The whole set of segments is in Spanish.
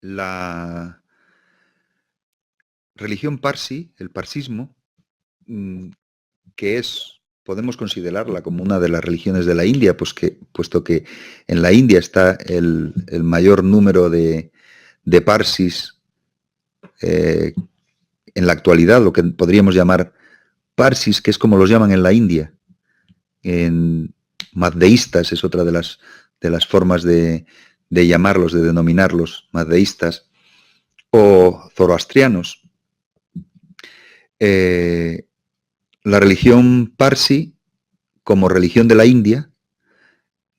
La religión parsi, el parsismo, que podemos considerarla como una de las religiones de la India, puesto que en la India está el mayor número de parsis en la actualidad, lo que podríamos llamar parsis, que es como los llaman en la India. En maddeístas es otra de las formas de llamarlos, de denominarlos, maddeístas, o zoroastrianos. La religión parsi, como religión de la India,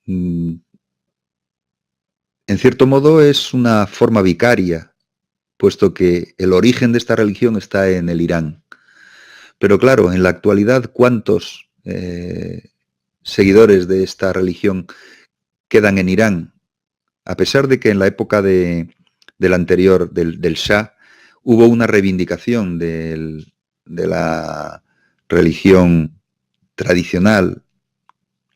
en cierto modo es una forma vicaria, puesto que el origen de esta religión está en el Irán. Pero claro, en la actualidad, ¿cuántos seguidores de esta religión quedan en Irán? A pesar de que en la época del anterior, del Shah, hubo una reivindicación de la religión tradicional,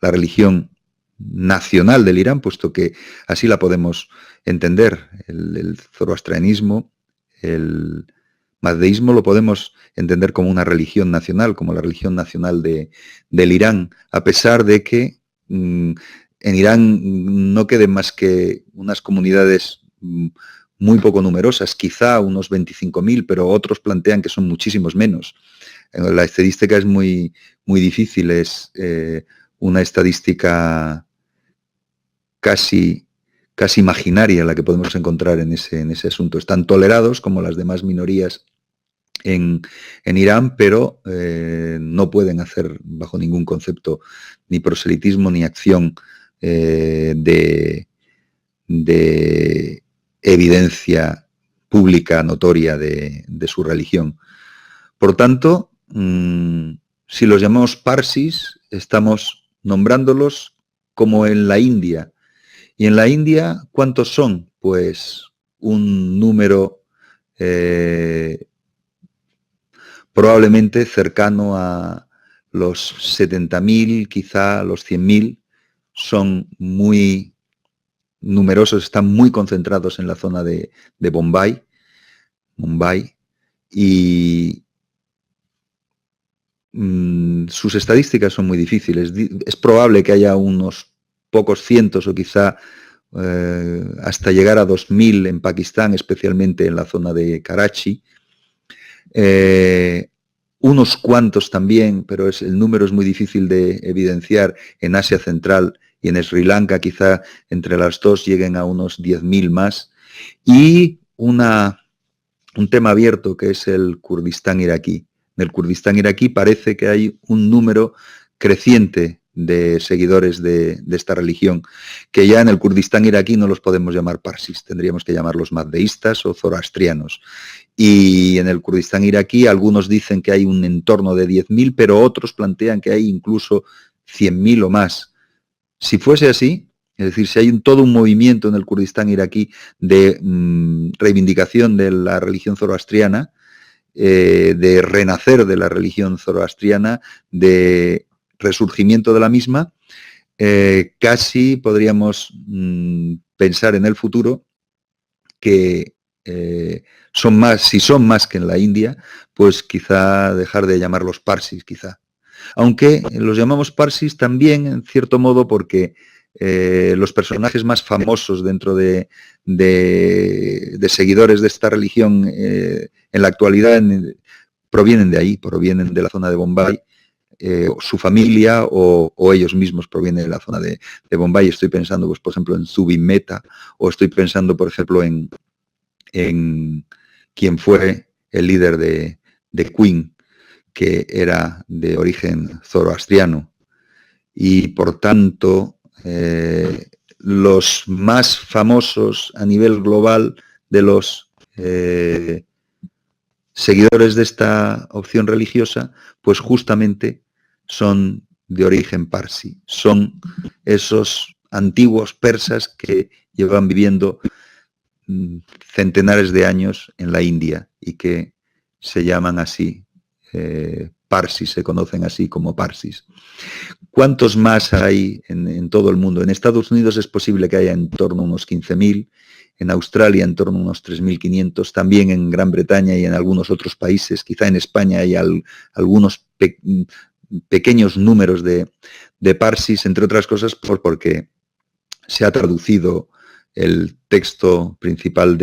la religión nacional del Irán, puesto que así la podemos entender. El zoroastrianismo, el maddeísmo lo podemos entender como una religión nacional, como la religión nacional del Irán, a pesar de que en Irán no queden más que unas comunidades muy poco numerosas, quizá unos 25.000, pero otros plantean que son muchísimos menos. La estadística es muy, muy difícil, es una estadística casi imaginaria la que podemos encontrar en ese asunto. Están tolerados como las demás minorías en Irán, pero no pueden hacer bajo ningún concepto ni proselitismo ni acción de evidencia pública, notoria de su religión. Por tanto, si los llamamos parsis, estamos nombrándolos como en la India. Y en la India, ¿cuántos son? Pues un número probablemente cercano a los 70.000, quizá los 100.000, son muy numerosos, están muy concentrados en la zona de Mumbai, y sus estadísticas son muy difíciles. Es probable que haya unos pocos cientos o quizá hasta llegar a 2.000 en Pakistán, especialmente en la zona de Karachi. Unos cuantos también, pero el número es muy difícil de evidenciar en Asia Central y en Sri Lanka, quizá entre las dos lleguen a unos 10.000 más. Y un tema abierto que es el Kurdistán iraquí. En el Kurdistán iraquí parece que hay un número creciente de seguidores de esta religión, que ya en el Kurdistán iraquí no los podemos llamar parsis, tendríamos que llamarlos maddeístas o zoroastrianos. Y en el Kurdistán iraquí algunos dicen que hay un entorno de 10.000, pero otros plantean que hay incluso 100.000 o más. Si fuese así, es decir, si hay todo un movimiento en el Kurdistán iraquí de reivindicación de la religión zoroastriana, de renacer de la religión zoroastriana, de resurgimiento de la misma, casi podríamos pensar en el futuro que si son más que en la India, pues quizá dejar de llamarlos parsis, quizá. Aunque los llamamos parsis también, en cierto modo, porque los personajes más famosos dentro de seguidores de esta religión en la actualidad provienen de ahí, provienen de la zona de Bombay, su familia o ellos mismos provienen de la zona de Bombay. Estoy pensando, pues, por ejemplo, en Zubin Mehta, o estoy pensando, por ejemplo, en quien fue el líder de Queen, que era de origen zoroastriano. Y por tanto, los más famosos a nivel global de los seguidores de esta opción religiosa, pues justamente son de origen parsi. Son esos antiguos persas que llevan viviendo centenares de años en la India y que se llaman así, parsis, se conocen así como parsis. ¿Cuántos más hay en todo el mundo? En Estados Unidos es posible que haya en torno a unos 15.000, en Australia en torno a unos 3.500, también en Gran Bretaña y en algunos otros países, quizá en España hay algunos pequeños números de parsis, entre otras cosas porque se ha traducido el texto principal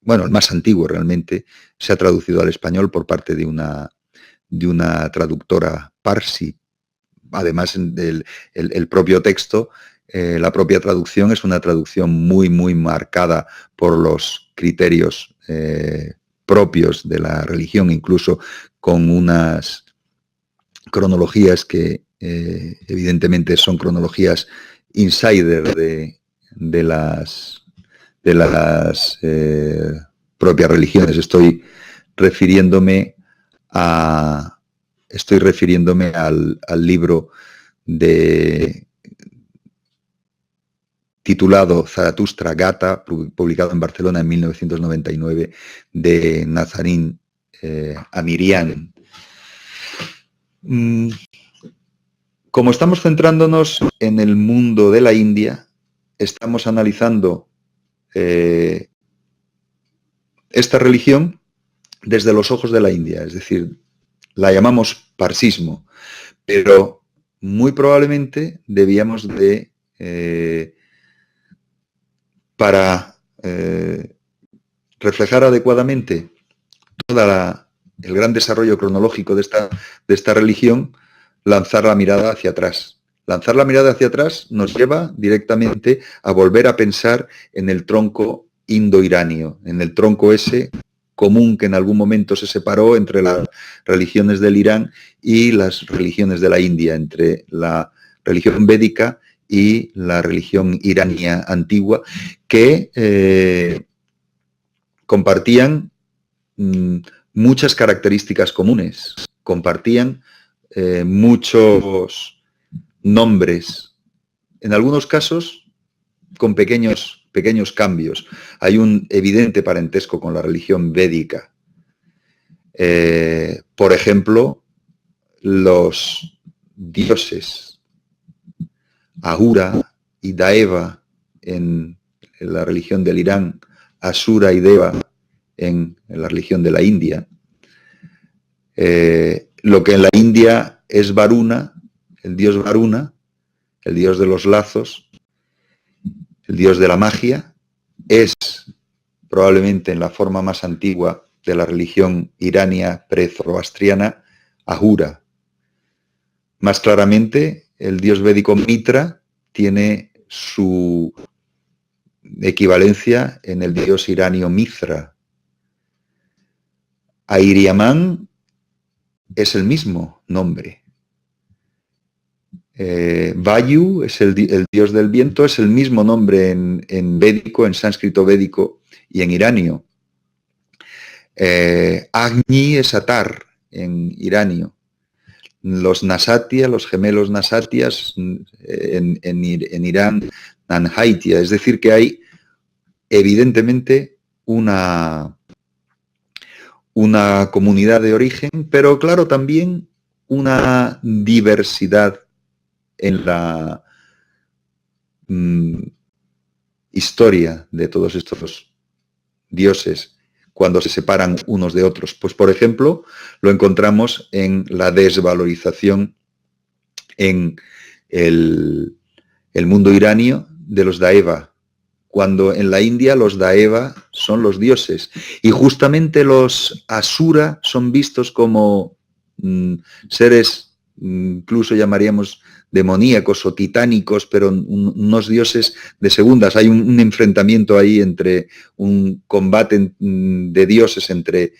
bueno, el más antiguo realmente, se ha traducido al español por parte de una traductora parsi. Además, el propio texto, la propia traducción es una traducción muy, muy marcada por los criterios propios de la religión, incluso con unas cronologías que evidentemente son cronologías insider de las propias religiones. Estoy refiriéndome al libro titulado Zaratustra Gata, publicado en Barcelona en 1999, de Nazarín Amirian. Como estamos centrándonos en el mundo de la India, estamos analizando esta religión desde los ojos de la India, es decir, la llamamos parsismo, pero muy probablemente debíamos para reflejar adecuadamente todo el gran desarrollo cronológico de esta religión, lanzar la mirada hacia atrás. Lanzar la mirada hacia atrás nos lleva directamente a volver a pensar en el tronco indo-iranio, en el tronco ese común que en algún momento se separó entre las religiones del Irán y las religiones de la India, entre la religión védica y la religión iraní antigua, que compartían muchas características comunes, compartían muchos nombres, en algunos casos con pequeños cambios. Hay un evidente parentesco con la religión védica. Por ejemplo, los dioses Ahura y Daeva en la religión del Irán, Asura y Deva en la religión de la India. Lo que en la India es Varuna, el dios Varuna, el dios de los lazos, el dios de la magia, es probablemente en la forma más antigua de la religión irania pre-zoroastriana, Ahura. Más claramente, el dios védico Mitra tiene su equivalencia en el dios iranio Mithra. Ahriamán es el mismo nombre. Vayu es el dios del viento, es el mismo nombre en védico, en sánscrito védico y en iranio. Agni es Atar en iranio. Los Nasatia, los gemelos Nasatias en Irán, Nanhaitia. Es decir, que hay evidentemente una comunidad de origen, pero claro, también una diversidad en la historia de todos estos dioses cuando se separan unos de otros. Pues, por ejemplo, lo encontramos en la desvalorización en el mundo iranio de los Daeva, cuando en la India los Daeva son los dioses y justamente los Asura son vistos como seres, incluso llamaríamos demoníacos o titánicos, pero unos dioses de segundas. Hay un enfrentamiento ahí entre un combate de dioses entre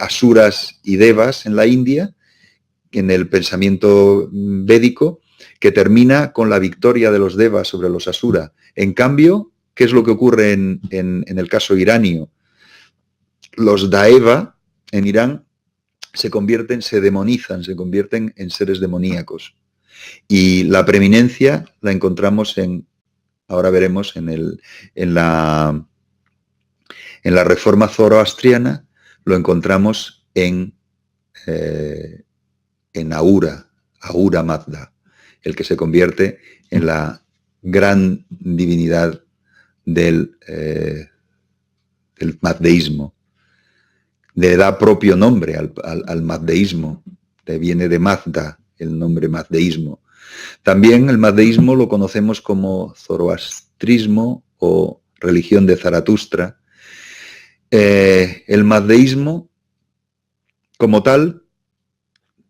Asuras y Devas en la India, en el pensamiento védico, que termina con la victoria de los Devas sobre los Asura. En cambio, ¿qué es lo que ocurre en el caso iranio? Los Daeva en Irán se demonizan, se convierten en seres demoníacos. Y la preeminencia la encontramos ahora veremos, en la reforma zoroastriana, lo encontramos en Ahura Mazda, el que se convierte en la gran divinidad del mazdeísmo. Le da propio nombre al mazdeísmo, viene de Mazda, el nombre mazdeísmo. También el mazdeísmo lo conocemos como zoroastrismo o religión de Zaratustra. El mazdeísmo, como tal,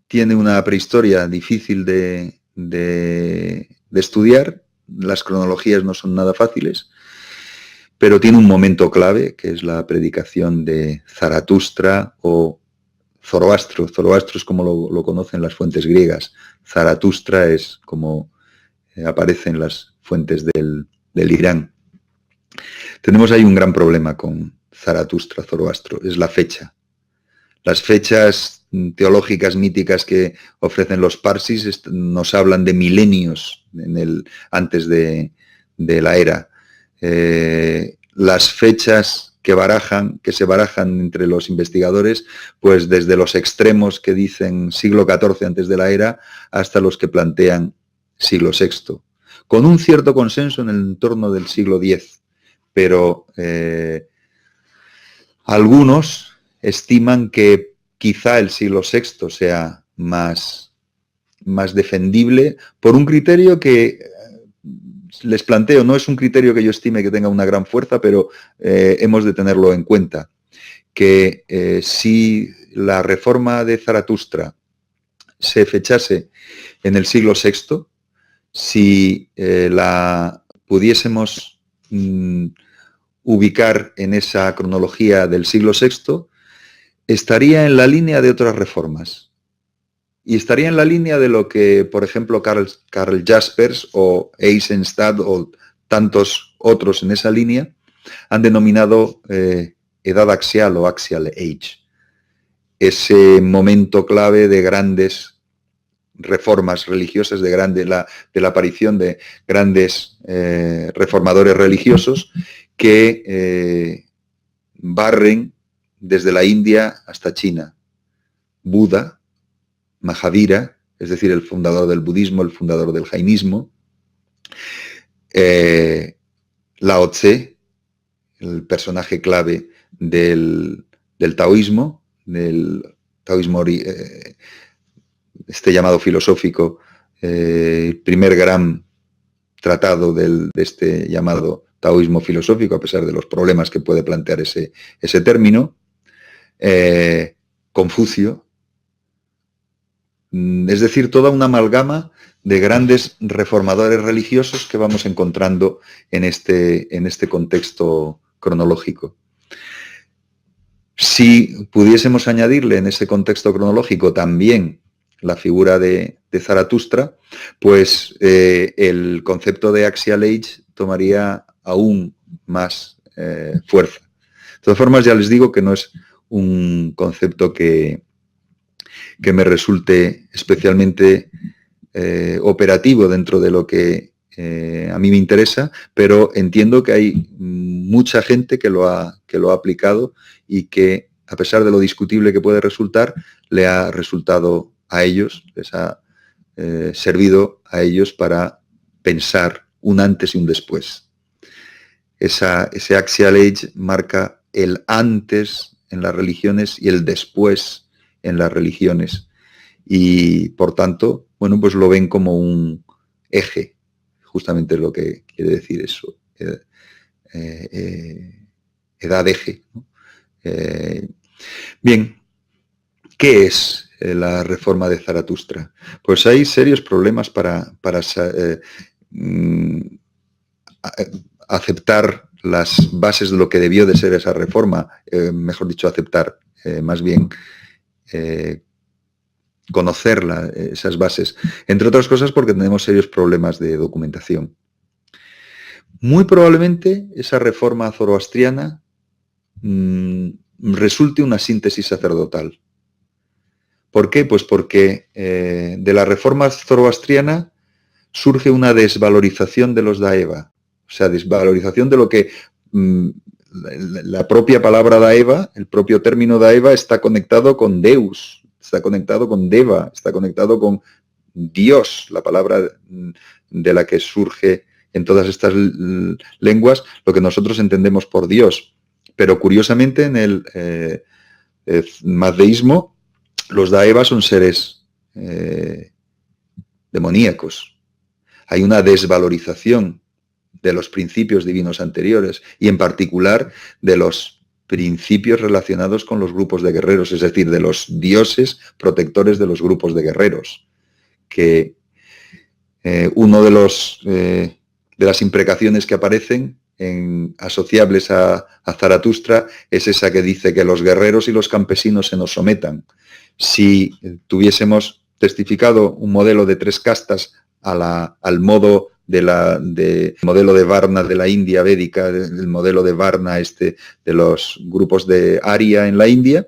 tiene una prehistoria difícil de estudiar, las cronologías no son nada fáciles, pero tiene un momento clave, que es la predicación de Zaratustra o Zoroastro. Zoroastro es como lo conocen las fuentes griegas. Zaratustra es como aparece en las fuentes del Irán. Tenemos ahí un gran problema con Zaratustra, Zoroastro, es la fecha. Las fechas teológicas míticas que ofrecen los parsis nos hablan de milenios antes de la era. Las fechas que se barajan entre los investigadores, pues desde los extremos que dicen siglo XIV antes de la era hasta los que plantean siglo VI, con un cierto consenso en el entorno del siglo X, pero algunos estiman que quizá el siglo VI sea más defendible por un criterio que les planteo, no es un criterio que yo estime que tenga una gran fuerza, pero hemos de tenerlo en cuenta, que si la reforma de Zaratustra se fechase en el siglo VI, si la pudiésemos ubicar en esa cronología del siglo VI, estaría en la línea de otras reformas. Y estaría en la línea de lo que, por ejemplo, Karl Jaspers o Eisenstadt o tantos otros en esa línea han denominado edad axial o axial age. Ese momento clave de grandes reformas religiosas, de la aparición de grandes reformadores religiosos que barren desde la India hasta China. Buda, Mahavira, es decir, el fundador del budismo, el fundador del jainismo, Lao Tse, el personaje clave del taoísmo, este llamado filosófico, el primer gran tratado de este llamado taoísmo filosófico, a pesar de los problemas que puede plantear ese término, Confucio, es decir, toda una amalgama de grandes reformadores religiosos que vamos encontrando en este contexto cronológico. Si pudiésemos añadirle en ese contexto cronológico también la figura de Zaratustra, pues el concepto de axial age tomaría aún más fuerza. De todas formas, ya les digo que no es un concepto que me resulte especialmente operativo dentro de lo que a mí me interesa, pero entiendo que hay mucha gente que lo ha aplicado y que, a pesar de lo discutible que puede resultar, le ha resultado a ellos, les ha servido a ellos para pensar un antes y un después. Ese axial age marca el antes en las religiones y el después en las religiones. Y, por tanto, bueno, pues lo ven como un eje, justamente lo que quiere decir eso, edad eje, ¿no? Bien, ¿qué es la reforma de Zaratustra? Pues hay serios problemas para aceptar las bases de lo que debió de ser esa reforma, mejor dicho, aceptar, más bien conocer esas bases, entre otras cosas porque tenemos serios problemas de documentación. Muy probablemente esa reforma zoroastriana resulte una síntesis sacerdotal. ¿Por qué? Pues porque de la reforma zoroastriana surge una desvalorización de los Daeva, o sea, desvalorización de lo que la propia palabra Daeva, el propio término Daeva está conectado con Deus, está conectado con Deva, está conectado con Dios, la palabra de la que surge en todas estas lenguas lo que nosotros entendemos por Dios. Pero curiosamente en el mazdeísmo los Daeva son seres demoníacos. Hay una desvalorización de los principios divinos anteriores y en particular de los principios relacionados con los grupos de guerreros, es decir, de los dioses protectores de los grupos de guerreros, que uno de las imprecaciones que aparecen asociables a Zaratustra es esa que dice que los guerreros y los campesinos se nos sometan. Si tuviésemos testificado un modelo de 3 castas al modo modelo de Varna de la India védica, el modelo de Varna de los grupos de Arya en la India,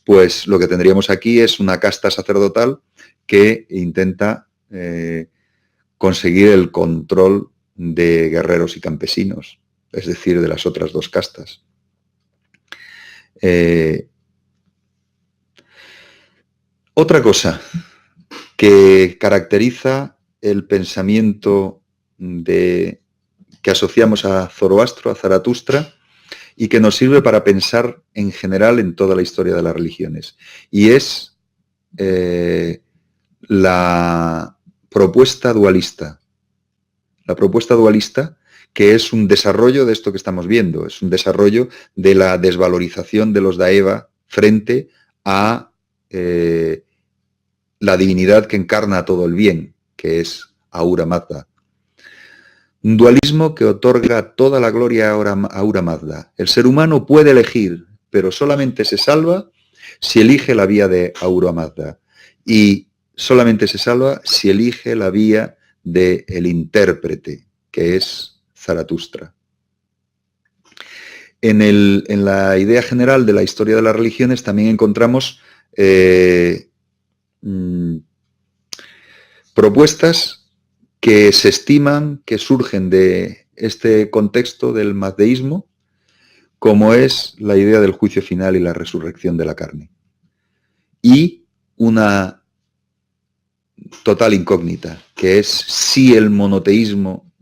pues lo que tendríamos aquí es una casta sacerdotal que intenta conseguir el control de guerreros y campesinos, es decir, de las otras 2 castas. Otra cosa que caracteriza el pensamiento que asociamos a Zoroastro, a Zaratustra, y que nos sirve para pensar en general en toda la historia de las religiones. Y es la propuesta dualista. La propuesta dualista, que es un desarrollo de esto que estamos viendo, es un desarrollo de la desvalorización de los Daeva frente a la divinidad que encarna todo el bien, que es Ahura Mazda. Un dualismo que otorga toda la gloria a Ahura Mazda. El ser humano puede elegir, pero solamente se salva si elige la vía de Ahura Mazda. Y solamente se salva si elige la vía del intérprete, que es Zaratustra. En la idea general de la historia de las religiones también encontramos propuestas que se estiman que surgen de este contexto del mazdeísmo, como es la idea del juicio final y la resurrección de la carne. Y una total incógnita, que es si el monoteísmo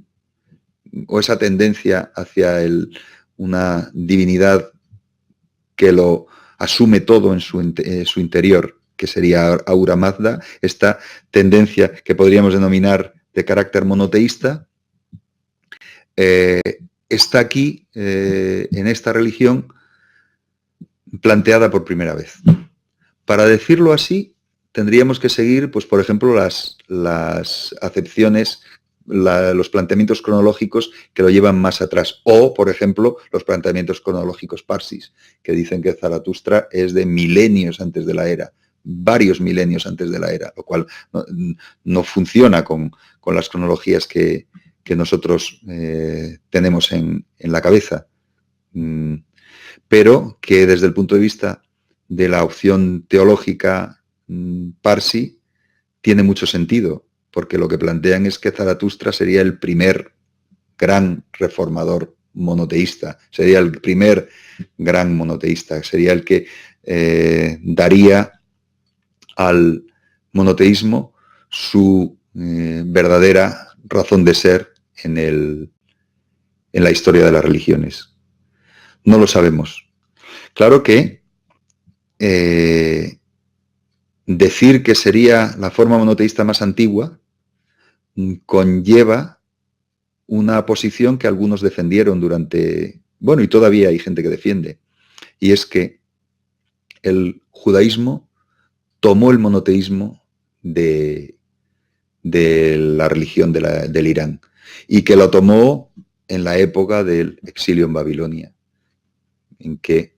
o esa tendencia hacia una divinidad que lo asume todo en su interior, que sería Ahura Mazda, esta tendencia que podríamos denominar de carácter monoteísta, está aquí, en esta religión, planteada por primera vez. Para decirlo así, tendríamos que seguir, pues, por ejemplo, las acepciones, los planteamientos cronológicos que lo llevan más atrás, o, por ejemplo, los planteamientos cronológicos parsis, que dicen que Zaratustra es de milenios antes de la era, varios milenios antes de la era, lo cual no funciona con las cronologías que nosotros tenemos en la cabeza, pero que desde el punto de vista de la opción teológica parsi tiene mucho sentido, porque lo que plantean es que Zaratustra sería el primer gran reformador monoteísta, sería el primer gran monoteísta, sería el que daría al monoteísmo su verdadera razón de ser en la historia de las religiones. No lo sabemos. Claro que decir que sería la forma monoteísta más antigua conlleva una posición que algunos defendieron durante, bueno, y todavía hay gente que defiende, y es que el judaísmo tomó el monoteísmo de la religión del Irán, y que lo tomó en la época del exilio en Babilonia, en que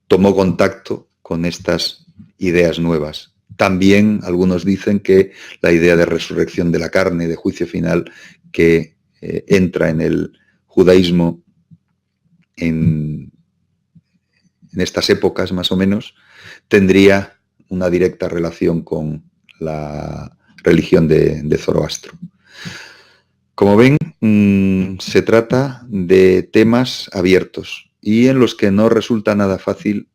tomó contacto con estas ideas nuevas. También algunos dicen que la idea de resurrección de la carne, de juicio final, que entra en el judaísmo en estas épocas más o menos, tendría una directa relación con la religión de Zoroastro. Como ven, se trata de temas abiertos y en los que no resulta nada fácil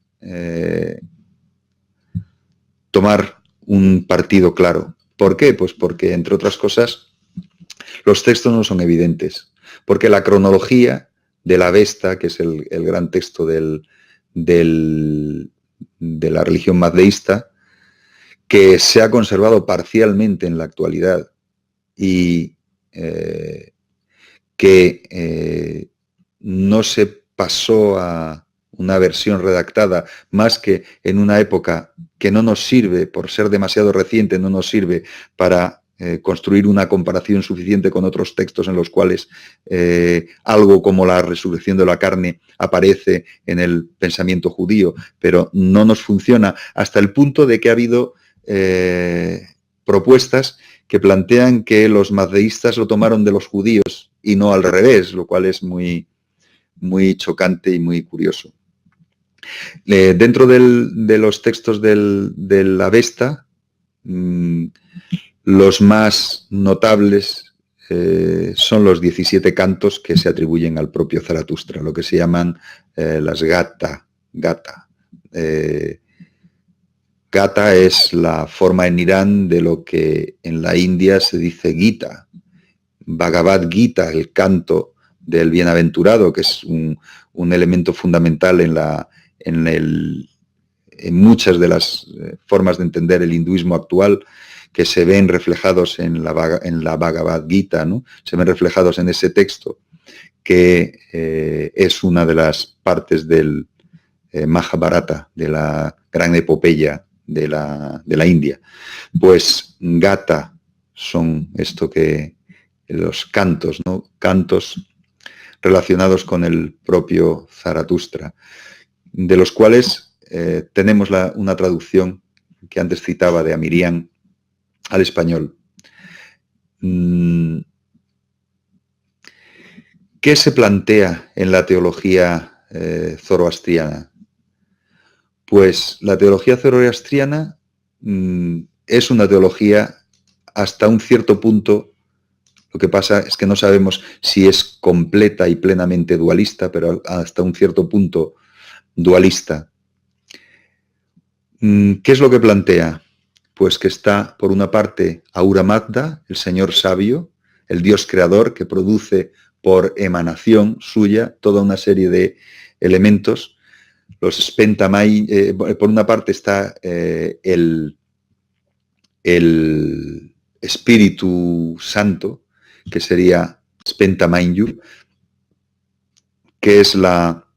tomar un partido claro. ¿Por qué? Pues porque, entre otras cosas, Los textos no son evidentes, porque la cronología de la Avesta, que es el gran texto de la religión mazdeísta, que se ha conservado parcialmente en la actualidad y que no se pasó a una versión redactada más que en una época que no nos sirve, por ser demasiado reciente, no nos sirve para construir una comparación suficiente con otros textos en los cuales algo como la resurrección de la carne aparece en el pensamiento judío, pero no nos funciona, hasta el punto de que ha habido propuestas que plantean que los mazdeístas lo tomaron de los judíos y no al revés, lo cual es muy, muy chocante y muy curioso. Dentro de los textos del Avesta, los más notables son los 17 cantos que se atribuyen al propio Zaratustra, lo que se llaman las Gata. Gata es la forma en Irán de lo que en la India se dice Gita. Bhagavad Gita, el canto del bienaventurado, que es un elemento fundamental en muchas de las formas de entender el hinduismo actual, que se ven reflejados en la Bhagavad Gita, ¿no? Se ven reflejados en ese texto, que es una de las partes del Mahabharata, de la gran epopeya de la India. Pues Gata son esto que los cantos, ¿no? Cantos relacionados con el propio Zaratustra, de los cuales tenemos una traducción que antes citaba de Amirián al español. ¿Qué se plantea en la teología zoroastriana? Pues la teología zoroastriana es una teología hasta un cierto punto. Lo que pasa es que no sabemos si es completa y plenamente dualista, pero hasta un cierto punto dualista. ¿Qué es lo que plantea? Pues que está, por una parte, Ahura Mazda, el Señor sabio, el Dios creador que produce por emanación suya toda una serie de elementos. Los Spentamai, por una parte está el Espíritu Santo, que sería Spentamainyu, que es la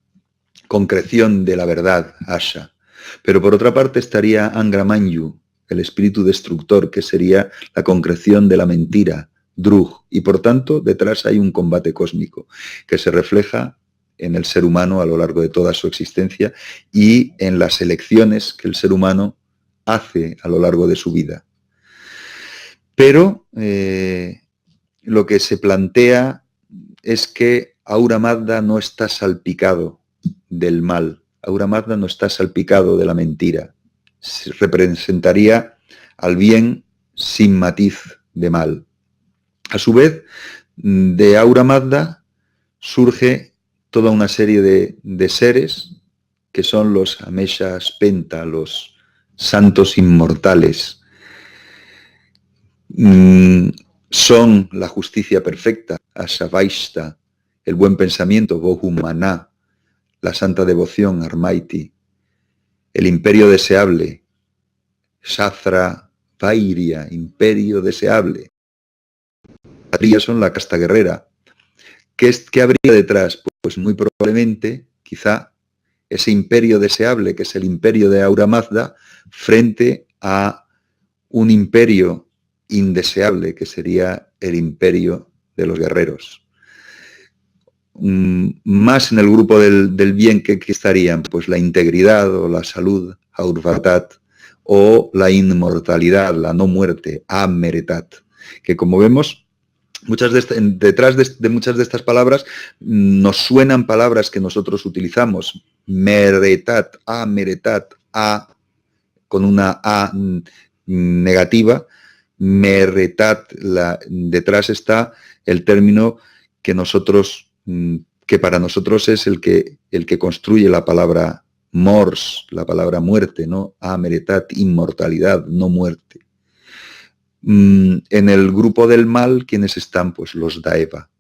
concreción de la verdad, Asha. Pero por otra parte estaría Angramanyu, el espíritu destructor, que sería la concreción de la mentira, Drug. Y por tanto, detrás hay un combate cósmico que se refleja en el ser humano a lo largo de toda su existencia y en las elecciones que el ser humano hace a lo largo de su vida. Pero lo que se plantea es que Ahura Mazda no está salpicado del mal, Ahura Mazda no está salpicado de la mentira, se representaría al bien sin matiz de mal. A su vez, de Ahura Mazda surge toda una serie de seres que son los Amesha Spenta, los santos inmortales. Son la justicia perfecta, Asavaishta, el buen pensamiento, Bohumana, la santa devoción, Armaiti, el imperio deseable, Shastra Vairia, imperio deseable. Son la casta guerrera. ¿Qué habría detrás? Pues muy probablemente, quizá, ese imperio deseable, que es el imperio de Ahura Mazda, frente a un imperio indeseable, que sería el imperio de los guerreros. Más en el grupo del bien que estarían, pues la integridad o la salud, Aurvatat, o la inmortalidad, la no muerte, Ameretat, que como vemos, detrás de muchas de estas palabras nos suenan palabras que nosotros utilizamos, Meretat, Ameretat, A, con una A negativa, Meretat, detrás está el término que para nosotros es el que construye la palabra mors, la palabra muerte, ¿no? Ameretat, inmortalidad, no muerte. En el grupo del mal, ¿quiénes están? Pues los Daeva.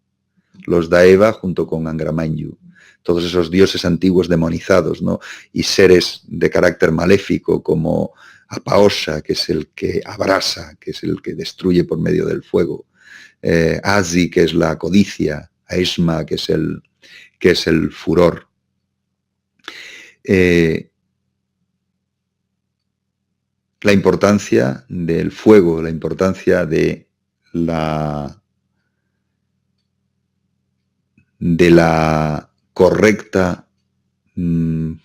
Los Daeva junto con Angra Mainyu. Todos esos dioses antiguos demonizados, ¿no? Y seres de carácter maléfico como Apaosha, que es el que abrasa, que es el que destruye por medio del fuego. Asi, que es la codicia. Aeshma, que es el furor. La importancia del fuego, la importancia de la correcta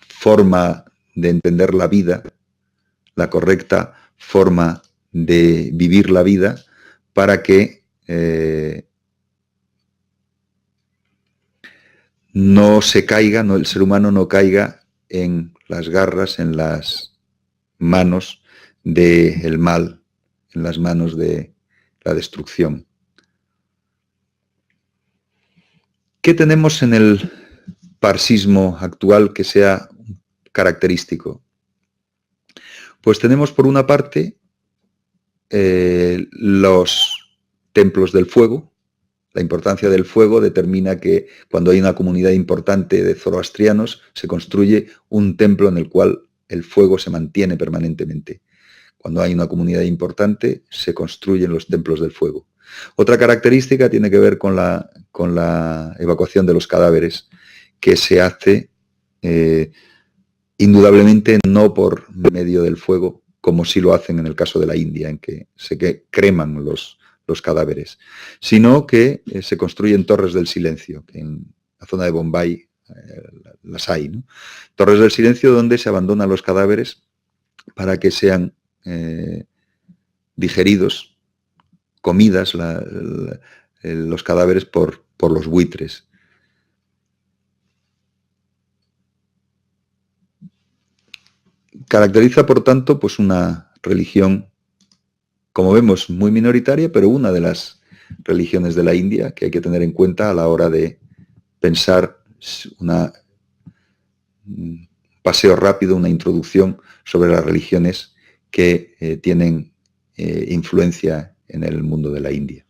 forma de entender la vida, la correcta forma de vivir la vida para que no se caiga, el ser humano no caiga en las garras, en las manos del mal, en las manos de la destrucción. ¿Qué tenemos en el parsismo actual que sea característico? Pues tenemos por una parte los templos del fuego. La importancia del fuego determina que cuando hay una comunidad importante de zoroastrianos se construye un templo en el cual el fuego se mantiene permanentemente. Cuando hay una comunidad importante se construyen los templos del fuego. Otra característica tiene que ver con la evacuación de los cadáveres, que se hace indudablemente no por medio del fuego, como sí lo hacen en el caso de la India, en que se creman los cadáveres, sino que se construyen torres del silencio, que en la zona de Bombay las hay, ¿no? Torres del silencio donde se abandonan los cadáveres para que sean digeridos, comidas los cadáveres por los buitres. Caracteriza, por tanto, pues una religión, como vemos, muy minoritaria, pero una de las religiones de la India que hay que tener en cuenta a la hora de pensar un paseo rápido, una introducción sobre las religiones que tienen influencia en el mundo de la India.